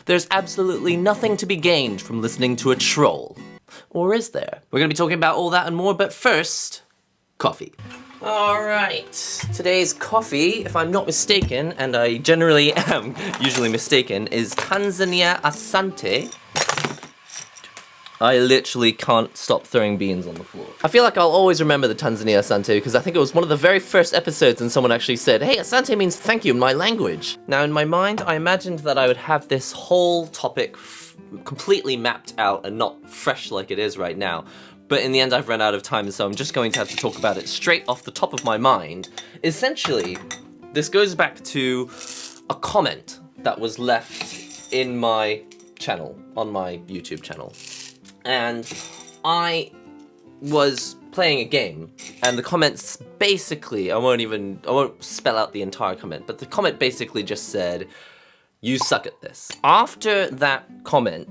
There's absolutely nothing to be gained from listening to a troll. Or is there? We're gonna be talking about all that and more, but first, coffee. Alright, today's coffee, if I'm not mistaken, and I generally am usually mistaken, is Tanzania Asante. I literally can't stop throwing beans on the floor. I feel like I'll always remember the Tanzania Asante because I think it was one of the very first episodes and someone actually said, hey, Asante means thank you in my language. Now in my mind, I imagined that I would have this whole topic completely mapped out and not fresh like it is right now. But in the end, I've run out of time, so I'm just going to have to talk about it straight off the top of my mind. Essentially, this goes back to a comment that was left in my channel, on my YouTube channel. And I was playing a game, and the comments basically, I won't spell out the entire comment, but the comment basically just said, you suck at this. After that comment,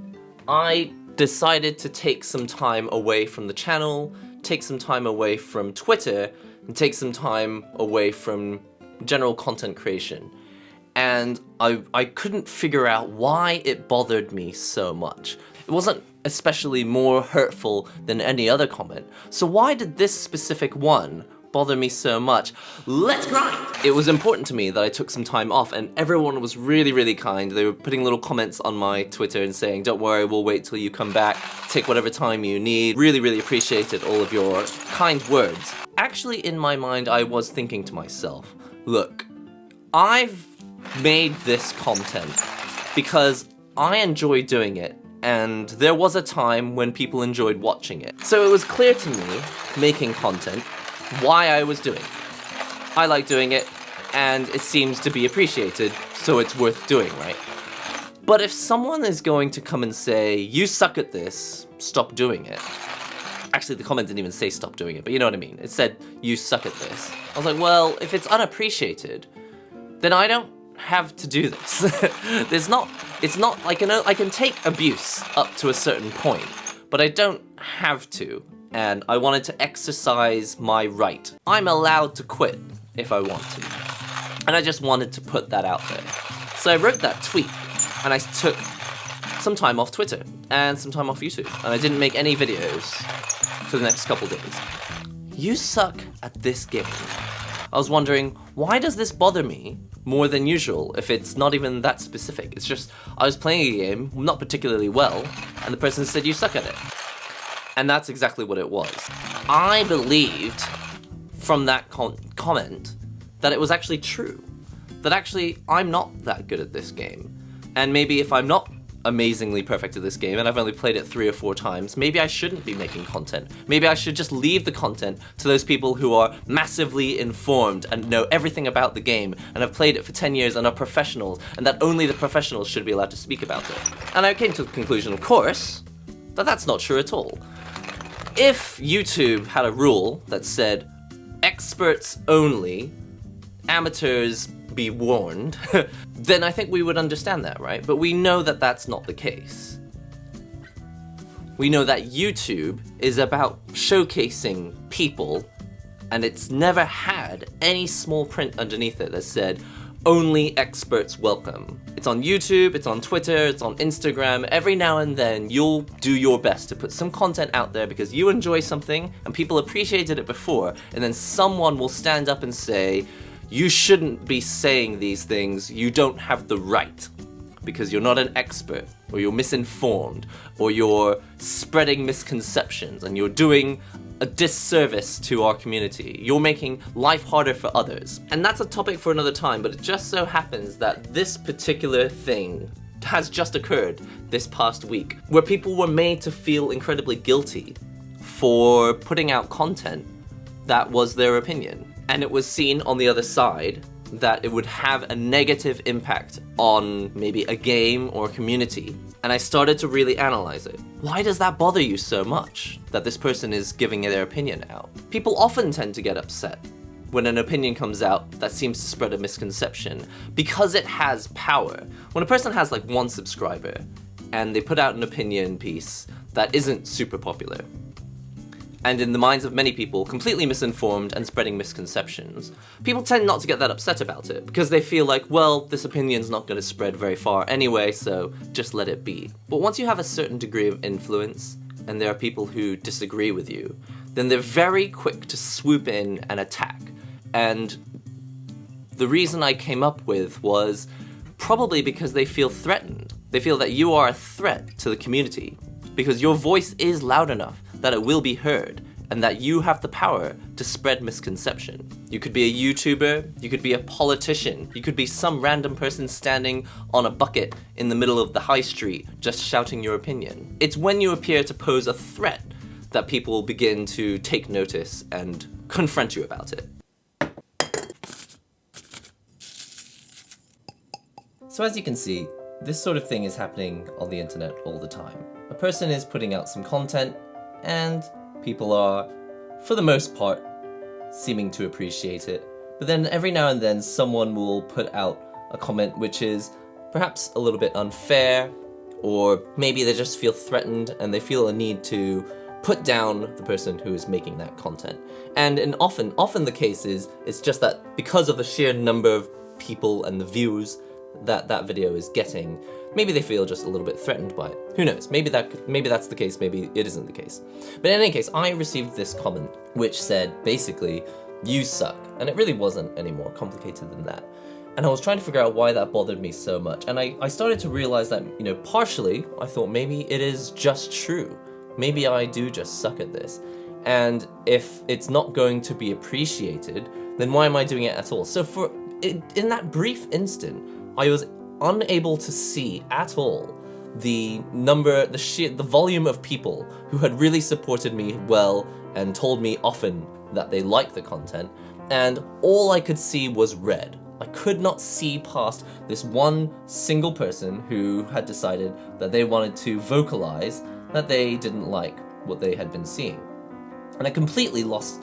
I decided to take some time away from the channel, take some time away from Twitter, and take some time away from general content creation. And I couldn't figure out why it bothered me so much. It wasn't especially more hurtful than any other comment. So why did this specific one bother me so much? Let's grind! It was important to me that I took some time off, and everyone was really, really kind. They were putting little comments on my Twitter and saying, don't worry, we'll wait till you come back, take whatever time you need. Really, really appreciated all of your kind words. Actually, in my mind, I was thinking to myself, look, I've made this content because I enjoy doing it, and there was a time when people enjoyed watching it. So it was clear to me, making content, why I was doing it. I like doing it, and it seems to be appreciated, so it's worth doing, right? But if someone is going to come and say, you suck at this, stop doing it. Actually, the comment didn't even say stop doing it, but you know what I mean. It said, you suck at this. I was like, well, if it's unappreciated, then I don't have to do this. It's not like, you know, I can take abuse up to a certain point, but I don't have to. And I wanted to exercise my right. I'm allowed to quit if I want to. And I just wanted to put that out there. So I wrote that tweet, and I took some time off Twitter, and some time off YouTube, and I didn't make any videos for the next couple days. You suck at this game. I was wondering, why does this bother me more than usual if it's not even that specific? It's just, I was playing a game, not particularly well, and the person said, you suck at it. And that's exactly what it was. I believed from that comment that it was actually true. That actually, I'm not that good at this game. And maybe if I'm not amazingly perfect at this game, and I've only played it 3 or 4 times, maybe I shouldn't be making content. Maybe I should just leave the content to those people who are massively informed and know everything about the game, and have played it for 10 years and are professionals, and that only the professionals should be allowed to speak about it. And I came to the conclusion, of course, that that's not true at all. If YouTube had a rule that said, experts only, amateurs be warned, then I think we would understand that, right? But we know that that's not the case. We know that YouTube is about showcasing people, and it's never had any small print underneath it that said, only experts welcome. It's on YouTube, it's on Twitter, it's on Instagram. Every now and then, you'll do your best to put some content out there because you enjoy something and people appreciated it before, and then someone will stand up and say, you shouldn't be saying these things, you don't have the right, because you're not an expert, or you're misinformed, or you're spreading misconceptions, and you're doing a disservice to our community. You're making life harder for others. And that's a topic for another time, but it just so happens that this particular thing has just occurred this past week, where people were made to feel incredibly guilty for putting out content that was their opinion. And it was seen on the other side that it would have a negative impact on maybe a game or a community. And I started to really analyze it. Why does that bother you so much, that this person is giving their opinion out? People often tend to get upset when an opinion comes out that seems to spread a misconception, because it has power. When a person has like 1 subscriber, and they put out an opinion piece that isn't super popular, and in the minds of many people, completely misinformed and spreading misconceptions. People tend not to get that upset about it, because they feel like, well, this opinion's not going to spread very far anyway, so just let it be. But once you have a certain degree of influence, and there are people who disagree with you, then they're very quick to swoop in and attack. And the reason I came up with was probably because they feel threatened. They feel that you are a threat to the community, because your voice is loud enough that it will be heard, and that you have the power to spread misconception. You could be a YouTuber, you could be a politician, you could be some random person standing on a bucket in the middle of the high street just shouting your opinion. It's when you appear to pose a threat that people begin to take notice and confront you about it. So as you can see, this sort of thing is happening on the internet all the time. A person is putting out some content, and people are, for the most part, seeming to appreciate it. But then every now and then someone will put out a comment which is perhaps a little bit unfair, or maybe they just feel threatened and they feel a need to put down the person who is making that content. And often the case is, it's just that because of the sheer number of people and the views that video is getting, maybe they feel just a little bit threatened by it. Who knows? Maybe that's the case, maybe it isn't the case. But in any case, I received this comment which said, basically, you suck. And it really wasn't any more complicated than that. And I was trying to figure out why that bothered me so much. And I started to realize that, partially, I thought maybe it is just true. Maybe I do just suck at this. And if it's not going to be appreciated, then why am I doing it at all? So in that brief instant, I was unable to see at all the volume of people who had really supported me well and told me often that they liked the content, and all I could see was red. I could not see past this one single person who had decided that they wanted to vocalize that they didn't like what they had been seeing. And I completely lost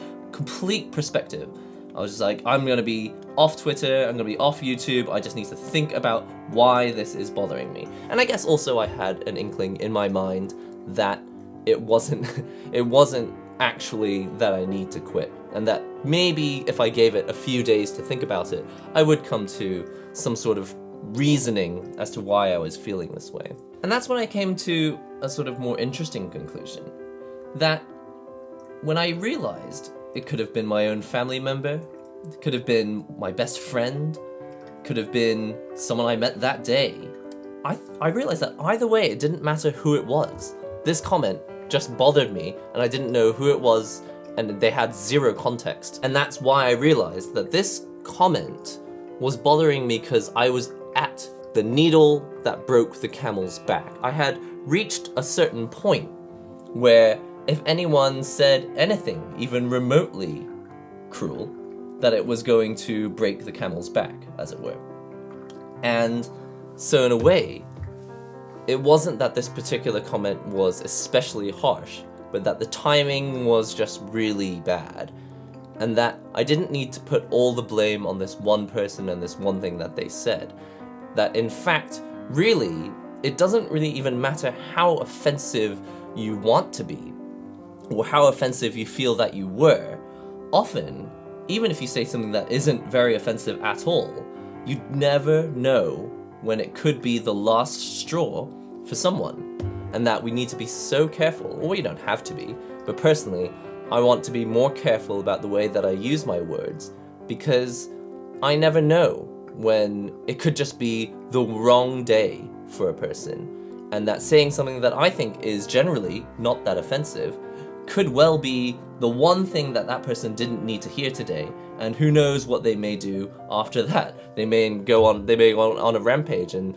perspective. I was just like, I'm gonna be off Twitter, I'm gonna be off YouTube, I just need to think about why this is bothering me. And I guess also I had an inkling in my mind that it wasn't actually that I need to quit, and that maybe if I gave it a few days to think about it, I would come to some sort of reasoning as to why I was feeling this way. And that's when I came to a sort of more interesting conclusion, that when I realized it could have been my own family member, it could have been my best friend, could have been someone I met that day, I realized that either way, it didn't matter who it was. This comment just bothered me, and I didn't know who it was, and they had zero context. And that's why I realized that this comment was bothering me because I was at the needle that broke the camel's back. I had reached a certain point where if anyone said anything, even remotely cruel, that it was going to break the camel's back, as it were. And so in a way, it wasn't that this particular comment was especially harsh, but that the timing was just really bad. And that I didn't need to put all the blame on this one person and this one thing that they said. That in fact, really, it doesn't really even matter how offensive you want to be, or how offensive you feel that you were. Often, even if you say something that isn't very offensive at all, you never know when it could be the last straw for someone. And that we need to be so careful, or you don't have to be, but personally, I want to be more careful about the way that I use my words, because I never know when it could just be the wrong day for a person, and that saying something that I think is generally not that offensive could well be the one thing that that person didn't need to hear today, and who knows what they may do after that. They may go on a rampage and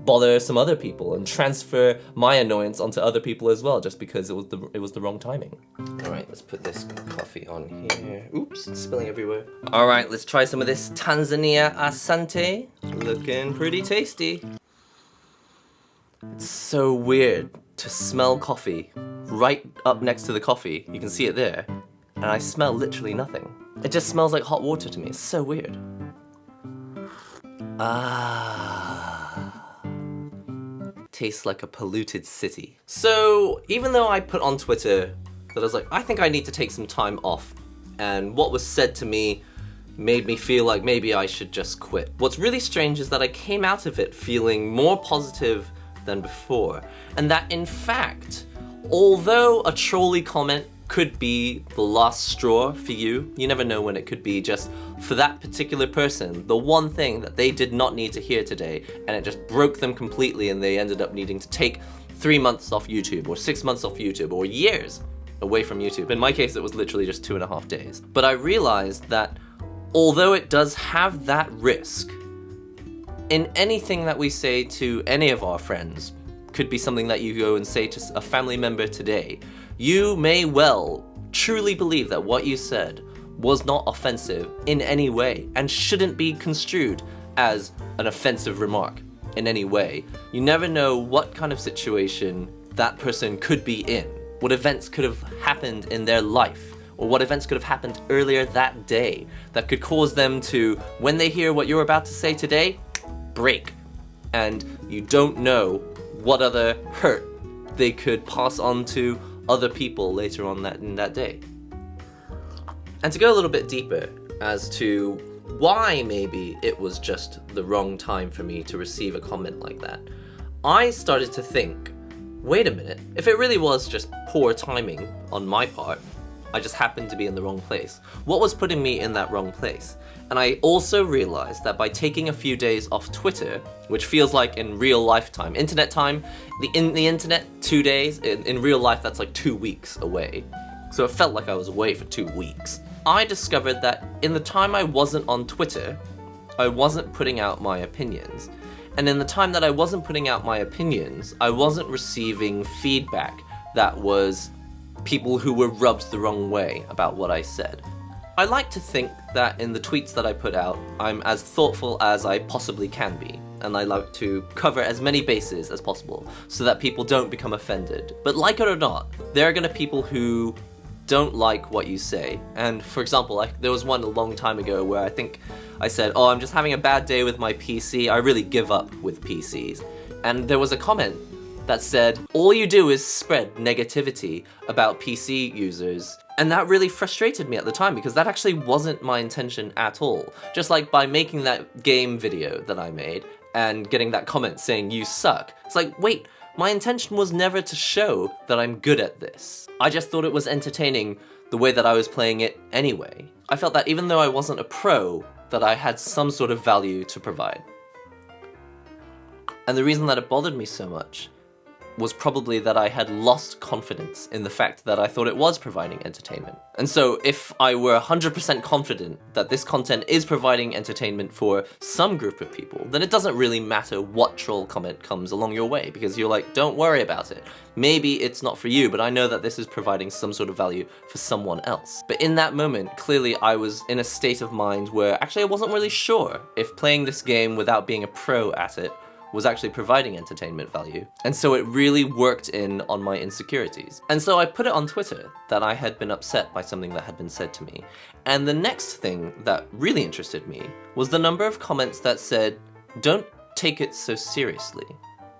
bother some other people and transfer my annoyance onto other people as well, just because it was the wrong timing. All right, let's put this coffee on here. Oops, it's spilling everywhere. All right, let's try some of this Tanzania Asante. Looking pretty tasty. It's so weird to smell coffee right up next to the coffee. You can see it there. And I smell literally nothing. It just smells like hot water to me. It's so weird. Tastes like a polluted city. So even though I put on Twitter that I was like, I think I need to take some time off. And what was said to me made me feel like maybe I should just quit. What's really strange is that I came out of it feeling more positive than before. And that in fact, although a trolley comment could be the last straw for you, you never know when it could be just for that particular person, the one thing that they did not need to hear today, and it just broke them completely and they ended up needing to take 3 months off YouTube or 6 months off YouTube or years away from YouTube. In my case, it was literally just 2.5 days. But I realized that although it does have that risk, in anything that we say to any of our friends, could be something that you go and say to a family member today, you may well truly believe that what you said was not offensive in any way and shouldn't be construed as an offensive remark in any way. You never know what kind of situation that person could be in, what events could have happened in their life, or what events could have happened earlier that day that could cause them to, when they hear what you're about to say today, break. And you don't know what other hurt they could pass on to other people later on in that day. And to go a little bit deeper as to why maybe it was just the wrong time for me to receive a comment like that, I started to think, wait a minute, if it really was just poor timing on my part, I just happened to be in the wrong place, what was putting me in that wrong place? And I also realized that by taking a few days off Twitter, which feels like in real life time, internet time, in the internet, 2 days, in real life that's like 2 weeks away. So it felt like I was away for 2 weeks. I discovered that in the time I wasn't on Twitter, I wasn't putting out my opinions. And in the time that I wasn't putting out my opinions, I wasn't receiving feedback that was people who were rubbed the wrong way about what I said. I like to think that in the tweets that I put out, I'm as thoughtful as I possibly can be, and I like to cover as many bases as possible so that people don't become offended. But like it or not, there are gonna be people who don't like what you say. And for example, there was one a long time ago where I think I said, oh, I'm just having a bad day with my PC, I really give up with PCs. And there was a comment that said, all you do is spread negativity about PC users. And that really frustrated me at the time because that actually wasn't my intention at all. Just like by making that game video that I made and getting that comment saying you suck, it's like, wait, my intention was never to show that I'm good at this. I just thought it was entertaining the way that I was playing it anyway. I felt that even though I wasn't a pro, that I had some sort of value to provide. And the reason that it bothered me so much was probably that I had lost confidence in the fact that I thought it was providing entertainment. And so if I were 100% confident that this content is providing entertainment for some group of people, then it doesn't really matter what troll comment comes along your way, because you're like, don't worry about it. Maybe it's not for you, but I know that this is providing some sort of value for someone else. But in that moment, clearly I was in a state of mind where actually I wasn't really sure if playing this game without being a pro at it was actually providing entertainment value. And so it really worked in on my insecurities. And so I put it on Twitter that I had been upset by something that had been said to me. And the next thing that really interested me was the number of comments that said, don't take it so seriously.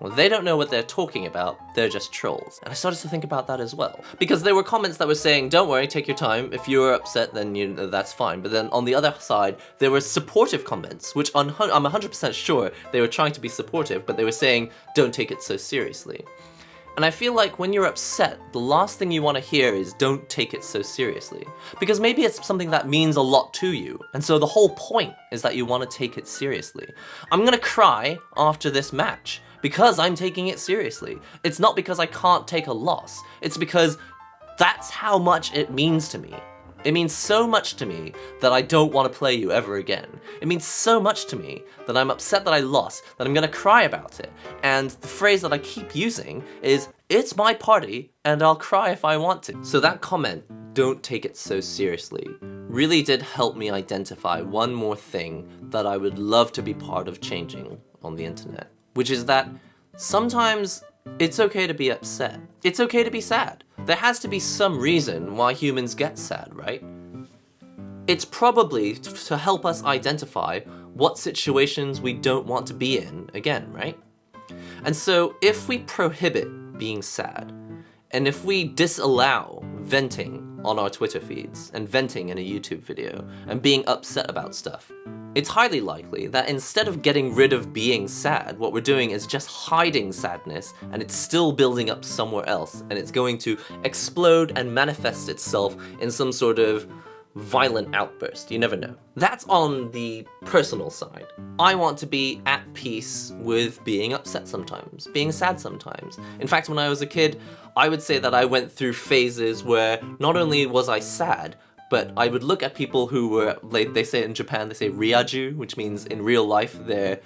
Well, they don't know what they're talking about, they're just trolls. And I started to think about that as well. Because there were comments that were saying, don't worry, take your time, if you're upset then that's fine. But then on the other side, there were supportive comments, which I'm 100% sure they were trying to be supportive, but they were saying, don't take it so seriously. And I feel like when you're upset, the last thing you want to hear is don't take it so seriously. Because maybe it's something that means a lot to you, and so the whole point is that you want to take it seriously. I'm gonna cry after this match, because I'm taking it seriously. It's not because I can't take a loss, it's because that's how much it means to me. It means so much to me that I don't want to play you ever again. It means so much to me that I'm upset that I lost, that I'm gonna cry about it. And the phrase that I keep using is, it's my party and I'll cry if I want to. So that comment, don't take it so seriously, really did help me identify one more thing that I would love to be part of changing on the internet. Which is that sometimes it's okay to be upset. It's okay to be sad. There has to be some reason why humans get sad, right? It's probably to help us identify what situations we don't want to be in again, right? And so if we prohibit being sad, and if we disallow venting on our Twitter feeds and venting in a YouTube video and being upset about stuff, it's highly likely that instead of getting rid of being sad, what we're doing is just hiding sadness, and it's still building up somewhere else, and it's going to explode and manifest itself in some sort of violent outburst. You never know. That's on the personal side. I want to be at peace with being upset sometimes, being sad sometimes. In fact, when I was a kid, I would say that I went through phases where not only was I sad, but I would look at people who were, like they say in Japan, they say ryaju, which means in real life they're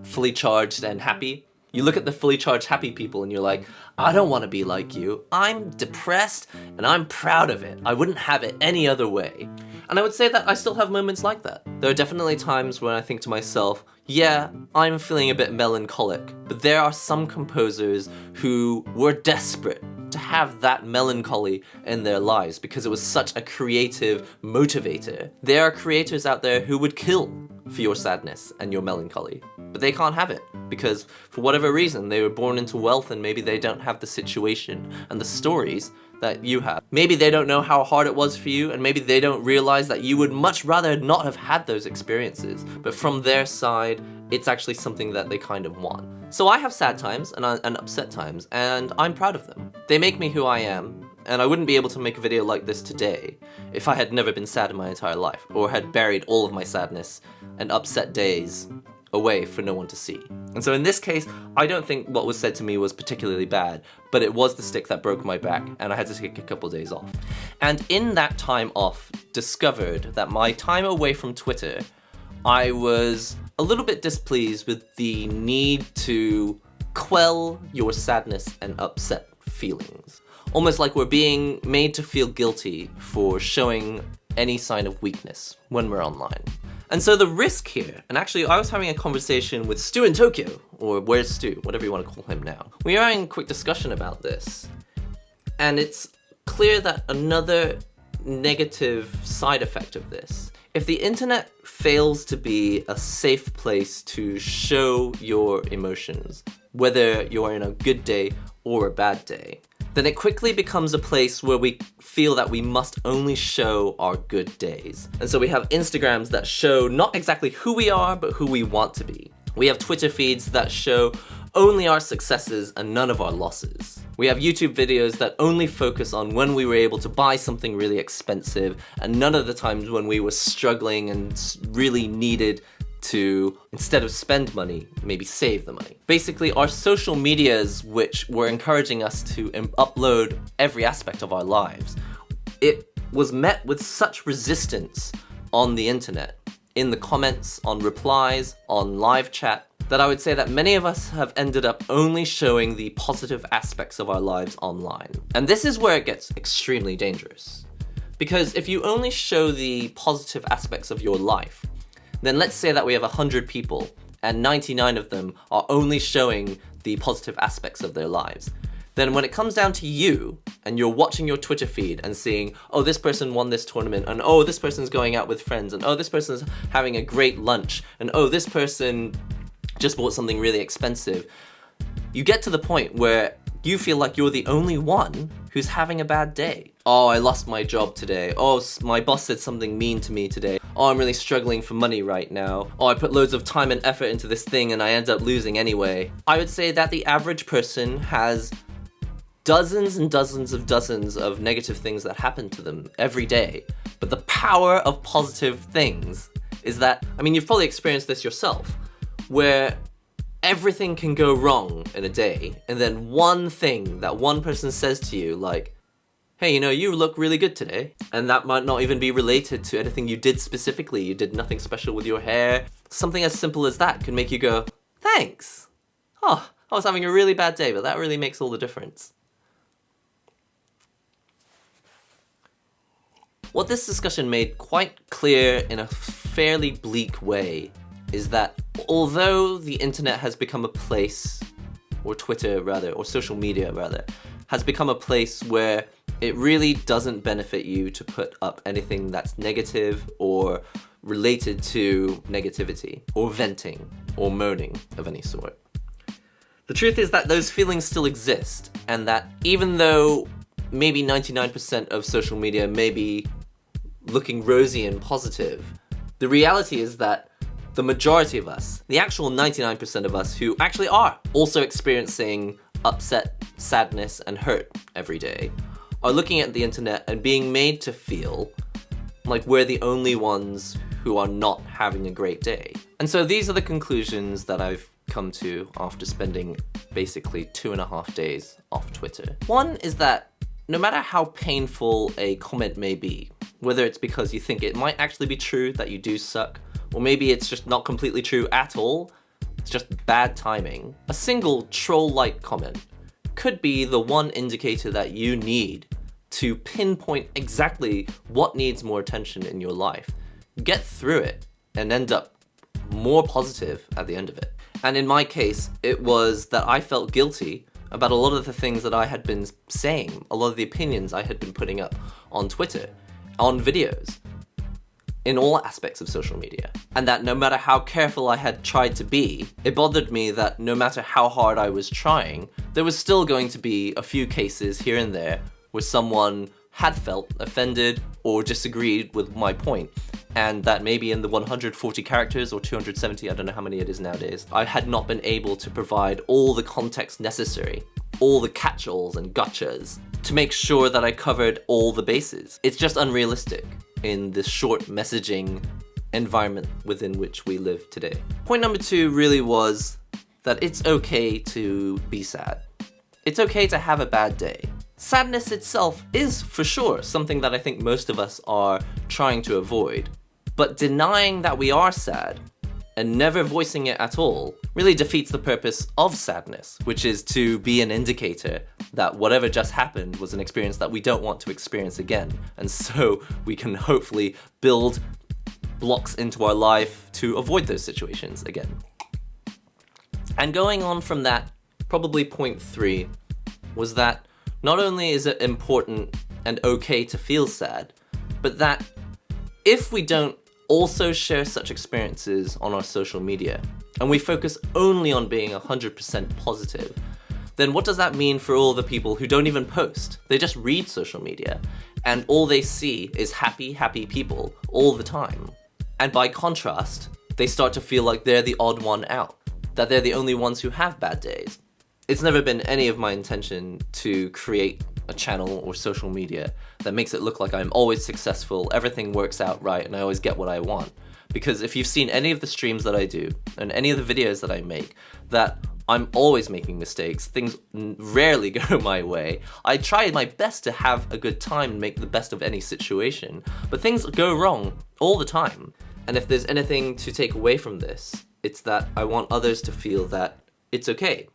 fully charged and happy. You look at the fully charged happy people and you're like, I don't want to be like you. I'm depressed and I'm proud of it. I wouldn't have it any other way. And I would say that I still have moments like that. There are definitely times when I think to myself, yeah, I'm feeling a bit melancholic, but there are some composers who were desperate to have that melancholy in their lives because it was such a creative motivator. There are creators out there who would kill for your sadness and your melancholy, but they can't have it because for whatever reason they were born into wealth and maybe they don't have the situation and the stories that you have. Maybe they don't know how hard it was for you, and maybe they don't realize that you would much rather not have had those experiences, but from their side, it's actually something that they kind of want. So I have sad times and upset times, and I'm proud of them. They make me who I am, and I wouldn't be able to make a video like this today if I had never been sad in my entire life, or had buried all of my sadness and upset days away for no one to see. And so in this case, I don't think what was said to me was particularly bad, but it was the stick that broke my back, and I had to take a couple days off. And in that time off, discovered that my time away from Twitter, I was a little bit displeased with the need to quell your sadness and upset feelings. Almost like we're being made to feel guilty for showing any sign of weakness when we're online. And so the risk here, and actually I was having a conversation with Stu in Tokyo, or where's Stu, whatever you want to call him now. We were having a quick discussion about this, and it's clear that another negative side effect of this, if the internet fails to be a safe place to show your emotions, whether you're in a good day or a bad day, then it quickly becomes a place where we feel that we must only show our good days. And so we have Instagrams that show not exactly who we are, but who we want to be. We have Twitter feeds that show only our successes and none of our losses. We have YouTube videos that only focus on when we were able to buy something really expensive and none of the times when we were struggling and really needed to, instead of spend money, maybe save the money. Basically, our social medias, which were encouraging us to upload every aspect of our lives, it was met with such resistance on the internet, in the comments, on replies, on live chat, that I would say that many of us have ended up only showing the positive aspects of our lives online. And this is where it gets extremely dangerous. Because if you only show the positive aspects of your life, then let's say that we have 100 people and 99 of them are only showing the positive aspects of their lives. Then when it comes down to you and you're watching your Twitter feed and seeing, oh, this person won this tournament, and oh, this person's going out with friends, and oh, this person's having a great lunch, and oh, this person just bought something really expensive, you get to the point where you feel like you're the only one who's having a bad day. Oh, I lost my job today. Oh, my boss said something mean to me today. Oh, I'm really struggling for money right now. Oh, I put loads of time and effort into this thing and I end up losing anyway. I would say that the average person has dozens and dozens of negative things that happen to them every day. But the power of positive things is that, I mean, you've probably experienced this yourself, where everything can go wrong in a day, and then one thing that one person says to you, like, hey, you know, you look really good today, and that might not even be related to anything you did specifically. You did nothing special with your hair. Something as simple as that can make you go, thanks. Oh, I was having a really bad day, but that really makes all the difference. What this discussion made quite clear in a fairly bleak way is that although the internet has become a place, or Twitter rather, or social media rather, has become a place where it really doesn't benefit you to put up anything that's negative or related to negativity, or venting, or moaning of any sort. The truth is that those feelings still exist, and that even though maybe 99% of social media may be looking rosy and positive, the reality is that the majority of us, the actual 99% of us who actually are also experiencing upset, sadness, and hurt every day, are looking at the internet and being made to feel like we're the only ones who are not having a great day. And so these are the conclusions that I've come to after spending basically 2.5 days off Twitter. One is that no matter how painful a comment may be, whether it's because you think it might actually be true that you do suck, or maybe it's just not completely true at all, it's just bad timing, a single troll-like comment could be the one indicator that you need to pinpoint exactly what needs more attention in your life, get through it, and end up more positive at the end of it. And in my case, it was that I felt guilty about a lot of the things that I had been saying, a lot of the opinions I had been putting up on Twitter, on videos, in all aspects of social media. And that no matter how careful I had tried to be, it bothered me that no matter how hard I was trying, there was still going to be a few cases here and there where someone had felt offended or disagreed with my point. And that maybe in the 140 characters or 270, I don't know how many it is nowadays, I had not been able to provide all the context necessary, all the catch-alls and gotchas, to make sure that I covered all the bases. It's just unrealistic in this short messaging environment within which we live today. Point number 2 really was that it's okay to be sad. It's okay to have a bad day. Sadness itself is, for sure, something that I think most of us are trying to avoid. But denying that we are sad and never voicing it at all really defeats the purpose of sadness, which is to be an indicator that whatever just happened was an experience that we don't want to experience again. And so we can hopefully build blocks into our life to avoid those situations again. And going on from that, probably point 3 was that not only is it important and okay to feel sad, but that if we don't also share such experiences on our social media, and we focus only on being 100% positive, then what does that mean for all the people who don't even post? They just read social media, and all they see is happy, happy people all the time. And by contrast, they start to feel like they're the odd one out, that they're the only ones who have bad days. It's never been any of my intention to create a channel or social media that makes it look like I'm always successful, everything works out right, and I always get what I want. Because if you've seen any of the streams that I do, and any of the videos that I make, that I'm always making mistakes, things rarely go my way. I try my best to have a good time and make the best of any situation, but things go wrong all the time. And if there's anything to take away from this, it's that I want others to feel that it's okay,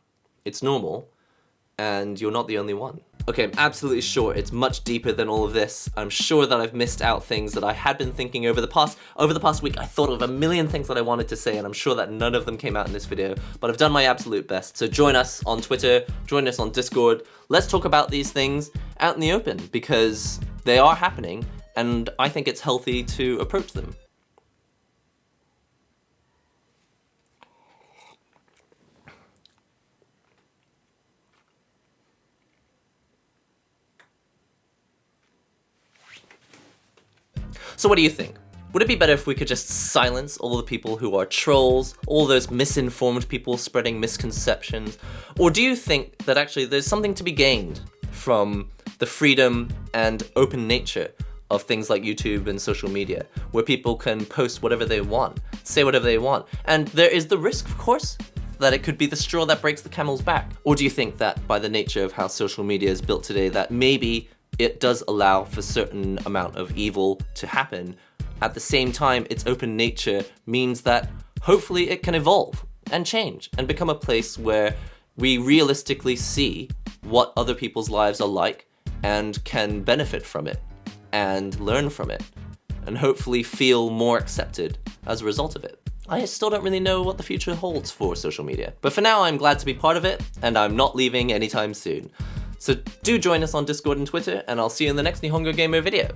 it's normal, and you're not the only one. Okay, I'm absolutely sure it's much deeper than all of this. I'm sure that I've missed out things that I had been thinking over the past week. I thought of a million things that I wanted to say, and I'm sure that none of them came out in this video, but I've done my absolute best. So join us on Twitter, join us on Discord. Let's talk about these things out in the open, because they are happening, and I think it's healthy to approach them. So what do you think? Would it be better if we could just silence all the people who are trolls, all those misinformed people spreading misconceptions? Or do you think that actually there's something to be gained from the freedom and open nature of things like YouTube and social media, where people can post whatever they want, say whatever they want? And there is the risk, of course, that it could be the straw that breaks the camel's back. Or do you think that by the nature of how social media is built today, that maybe it does allow for a certain amount of evil to happen? At the same time, its open nature means that hopefully it can evolve and change and become a place where we realistically see what other people's lives are like and can benefit from it and learn from it and hopefully feel more accepted as a result of it. I still don't really know what the future holds for social media, but for now I'm glad to be part of it, and I'm not leaving anytime soon. So do join us on Discord and Twitter, and I'll see you in the next NihongoGamer video.